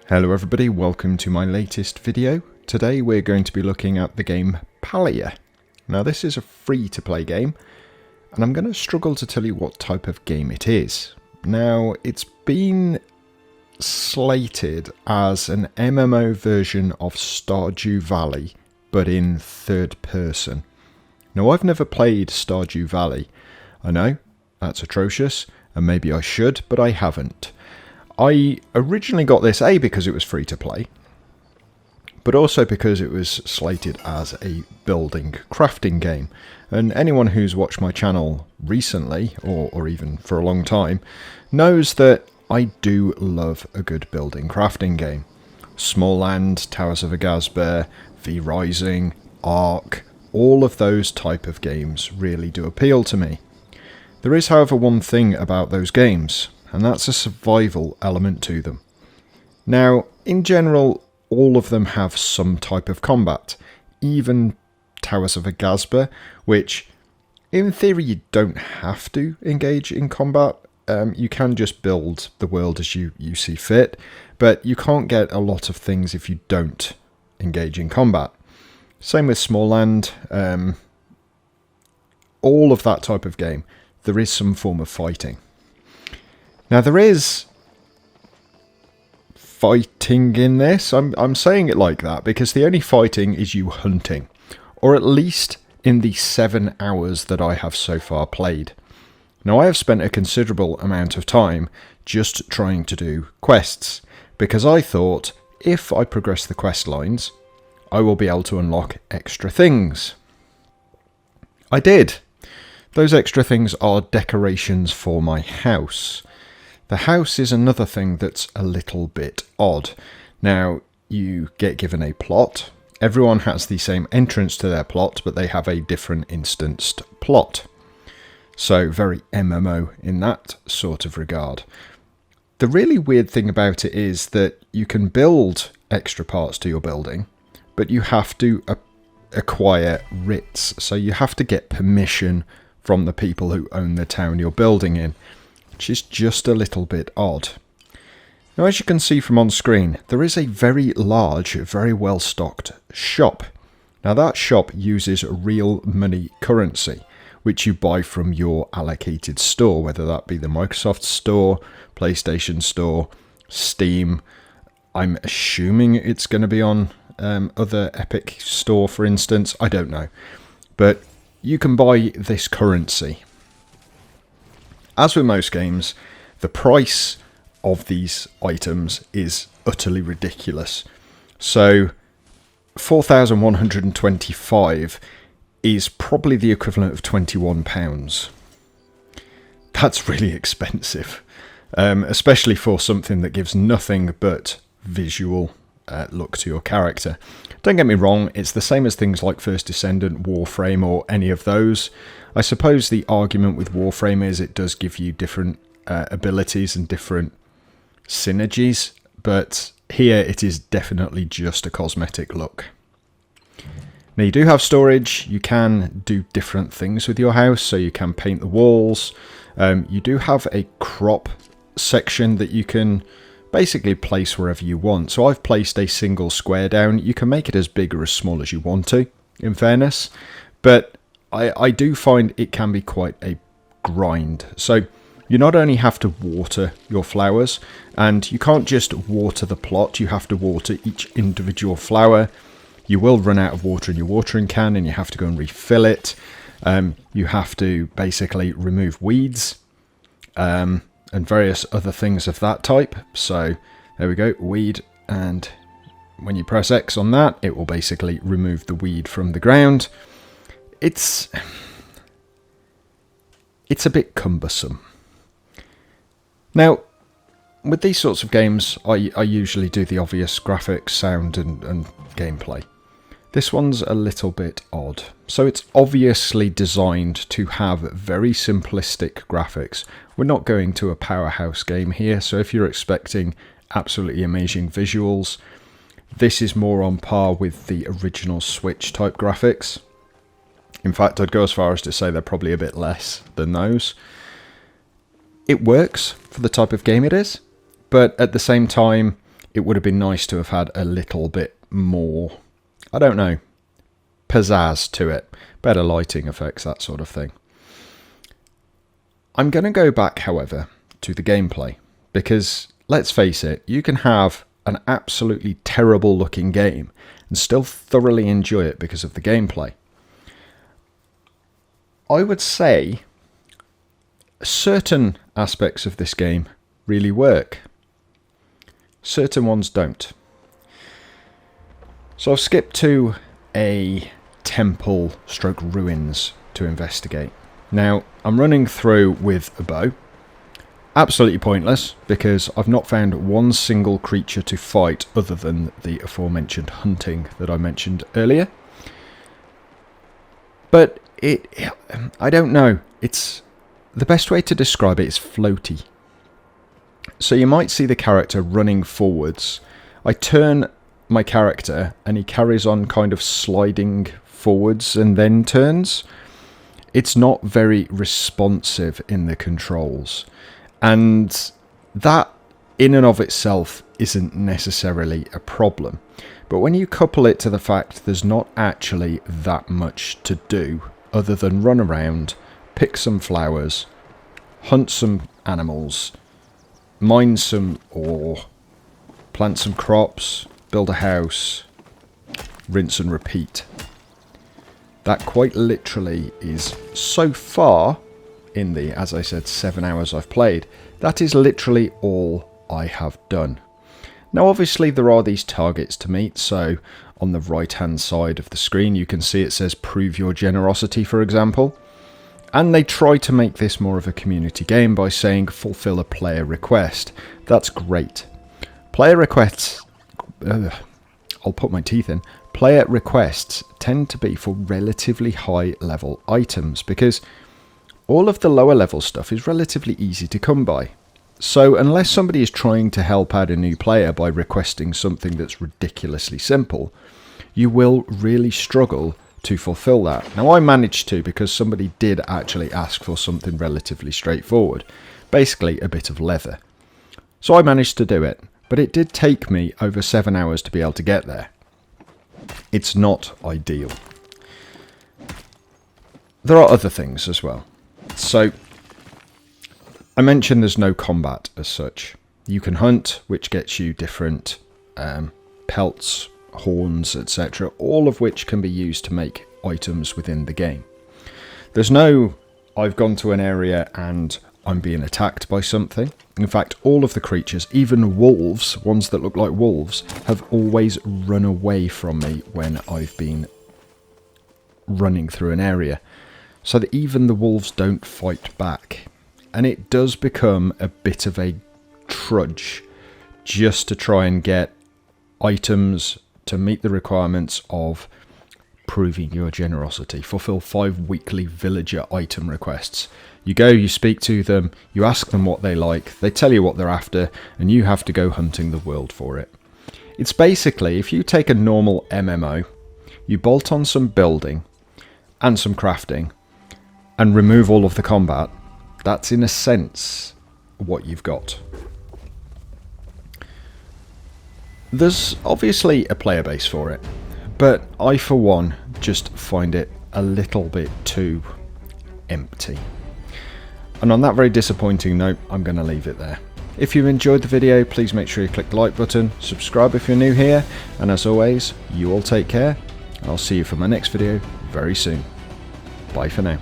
Hello everybody, welcome to my latest video. Today we're going to be looking at the game Palia. Now this is a free-to-play game, and I'm going to struggle to tell you what type of game it is. Now it's been slated as an MMO version of Stardew Valley, but in third person. Now I've never played Stardew Valley. I know, that's atrocious, and maybe I should, but I haven't. I originally got this A because it was free to play, but also because it was slated as a building crafting game. And anyone who's watched my channel recently, or even for a long time, knows that I do love a good building crafting game. Small Land, Towers of Aghasba, V Rising, Ark, all of those type of games really do appeal to me. There is, however, one thing about those games, and that's a survival element to them. Now, in general, all of them have some type of combat. Even Towers of Aghasba, which, in theory, you don't have to engage in combat. You can just build the world as you see fit, but you can't get a lot of things if you don't engage in combat. Same with Small Land. All of that type of game, there is some form of fighting. Now there is fighting in this. I'm saying it like that because the only fighting is you hunting, or at least in the 7 hours that I have so far played. Now I have spent a considerable amount of time just trying to do quests, because I thought if I progress the quest lines, I will be able to unlock extra things. I did. Those extra things are decorations for my house. The house is another thing that's a little bit odd. Now, you get given a plot. Everyone has the same entrance to their plot, but they have a different instanced plot. So, very MMO in that sort of regard. The really weird thing about it is that you can build extra parts to your building, but you have to acquire writs. So you have to get permission from the people who own the town you're building in, which is just a little bit odd. Now, as you can see from on screen, there is a very large, very well stocked shop. Now that shop uses real money currency, which you buy from your allocated store, whether that be the Microsoft Store, PlayStation Store, Steam. I'm assuming it's going to be on other Epic Store, for instance. I don't know. But you can buy this currency. As with most games, the price of these items is utterly ridiculous. So 4,125 is probably the equivalent of £21. That's really expensive, especially for something that gives nothing but visual look to your character. Don't get me wrong, it's the same as things like First Descendant, Warframe, or any of those. I suppose the argument with Warframe is it does give you different abilities and different synergies, but here it is definitely just a cosmetic look. Now you do have storage, you can do different things with your house, so you can paint the walls. You do have a crop section that you can basically place wherever you want. So I've placed a single square down. You can make it as big or as small as you want to, in fairness, but I do find it can be quite a grind. So you not only have to water your flowers, and you can't just water the plot, you have to water each individual flower. You will run out of water in your watering can and you have to go and refill it. You have to basically remove weeds and various other things of that type. So there we go, weed, and when you press X on that, it will basically remove the weed from the ground. It's a bit cumbersome. Now, with these sorts of games, I usually do the obvious graphics, sound, and gameplay. This one's a little bit odd. So it's obviously designed to have very simplistic graphics. We're not going to a powerhouse game here, so if you're expecting absolutely amazing visuals, this is more on par with the original Switch type graphics. In fact, I'd go as far as to say they're probably a bit less than those. It works for the type of game it is, but at the same time, it would have been nice to have had a little bit more, I don't know, pizzazz to it. Better lighting effects, that sort of thing. I'm going to go back, however, to the gameplay. Because, let's face it, you can have an absolutely terrible looking game and still thoroughly enjoy it because of the gameplay. I would say certain aspects of this game really work. Certain ones don't. So I've skipped to a temple stroke ruins to investigate. Now, I'm running through with a bow. Absolutely pointless, because I've not found one single creature to fight other than the aforementioned hunting that I mentioned earlier. But I don't know, it's the best way to describe it is floaty. So you might see the character running forwards. I turn my character and he carries on kind of sliding forwards and then turns. It's not very responsive in the controls. And that in and of itself isn't necessarily a problem. But when you couple it to the fact there's not actually that much to do other than run around, pick some flowers, hunt some animals, mine some ore, plant some crops, build a house, rinse and repeat. That quite literally is, so far, in the, as I said, 7 hours I've played, that is literally all I have done. Now obviously there are these targets to meet, so on the right hand side of the screen you can see it says prove your generosity, for example. And they try to make this more of a community game by saying fulfill a player request. That's great. Player requests, I'll put my teeth in, player requests tend to be for relatively high level items because all of the lower level stuff is relatively easy to come by. So unless somebody is trying to help out a new player by requesting something that's ridiculously simple, you will really struggle to fulfill that. Now I managed to, because somebody did actually ask for something relatively straightforward, basically a bit of leather. So I managed to do it, but it did take me over 7 hours to be able to get there. It's not ideal. There are other things as well. So I mentioned there's no combat as such. You can hunt, which gets you different pelts, horns, etc., all of which can be used to make items within the game. There's no, I've gone to an area and I'm being attacked by something. In fact, all of the creatures, even wolves, ones that look like wolves, have always run away from me when I've been running through an area. So that even the wolves don't fight back. And it does become a bit of a trudge just to try and get items to meet the requirements of proving your generosity. Fulfill 5 weekly villager item requests. You go, you speak to them, you ask them what they like, they tell you what they're after, and you have to go hunting the world for it. It's basically, if you take a normal MMO, you bolt on some building and some crafting, and remove all of the combat, that's in a sense what you've got. There's obviously a player base for it, but I for one just find it a little bit too empty. And on that very disappointing note, I'm going to leave it there. If you enjoyed the video, please make sure you click the like button, subscribe if you're new here, and as always, you all take care, and I'll see you for my next video very soon. Bye for now.